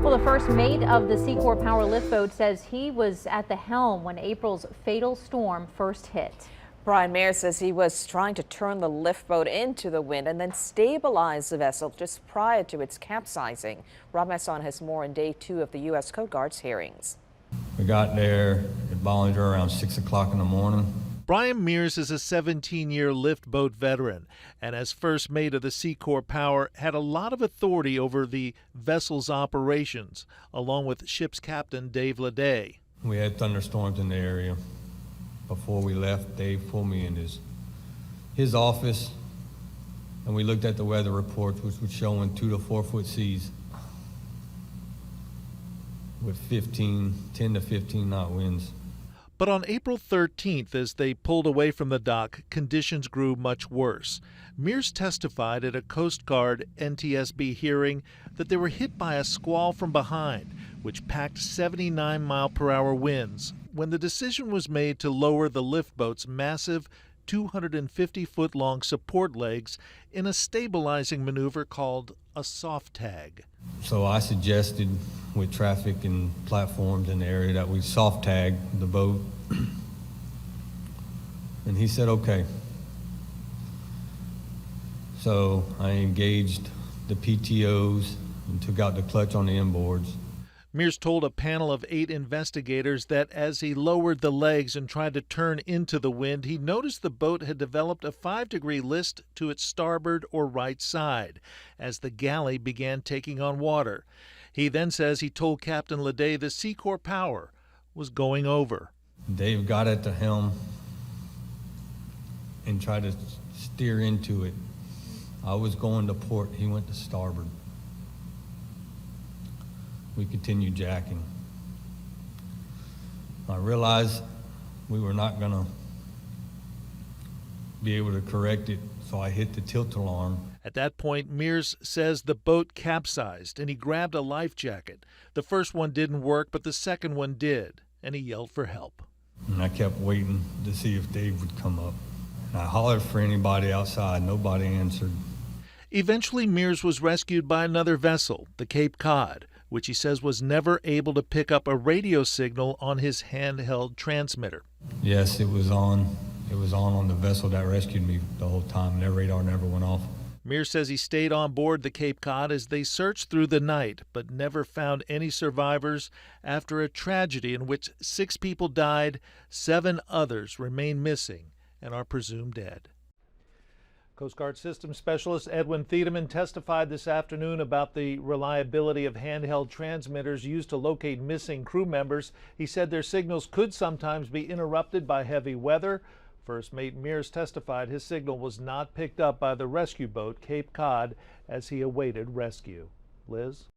Well, the first mate of the Seacor Power liftboat says he was at the helm when April's fatal storm first hit. Mires says he was trying to turn the liftboat into the wind and then stabilize the vessel just prior to its capsizing. Rob Masson has more on day 2 of the U.S. Coast Guard's hearings. We got there at Bollinger around 6 o'clock in the morning. Mires is a 17-year liftboat veteran and as first mate of the Seacor Power had a lot of authority over the vessel's operations, along with ship's captain Dave Leday. We had thunderstorms in the area. Before we left, Dave pulled me in his office and we looked at the weather reports, which was showing 2 to 4 foot seas with 10 to 15 knot winds. But on April 13th, as they pulled away from the dock, conditions grew much worse. Mires testified at a Coast Guard NTSB hearing that they were hit by a squall from behind, which packed 79-mile-per-hour winds, when the decision was made to lower the liftboat's massive 250-foot-long support legs in a stabilizing maneuver called a soft tag. So I suggested, with traffic and platforms in the area, that we soft tag the boat. And he said, okay. So I engaged the PTOs and took out the clutch on the inboards. Mires told a panel of 8 investigators that as he lowered the legs and tried to turn into the wind, he noticed the boat had developed a 5-degree list to its starboard or right side as the galley began taking on water. He then says he told Captain Leday the Seacor Power was going over. Dave got at the helm and tried to steer into it. I was going to port, he went to starboard. We continued jacking. I realized we were not going to be able to correct it, so I hit the tilt alarm. At that point, Mires says the boat capsized and he grabbed a life jacket. The first one didn't work, but the second one did, and he yelled for help. And I kept waiting to see if Dave would come up. And I hollered for anybody outside. Nobody answered. Eventually, Mires was rescued by another vessel, the Cape Cod, which he says was never able to pick up a radio signal on his handheld transmitter. Yes, it was on. It was on the vessel that rescued me the whole time. Their radar never went off. Mires says he stayed on board the Cape Cod as they searched through the night, but never found any survivors after a tragedy in which 6 people died, 7 others remain missing and are presumed dead. Coast Guard Systems Specialist Edwin Thiedemann testified this afternoon about the reliability of handheld transmitters used to locate missing crew members. He said their signals could sometimes be interrupted by heavy weather. First Mate Mires testified his signal was not picked up by the rescue boat Cape Cod as he awaited rescue. Liz?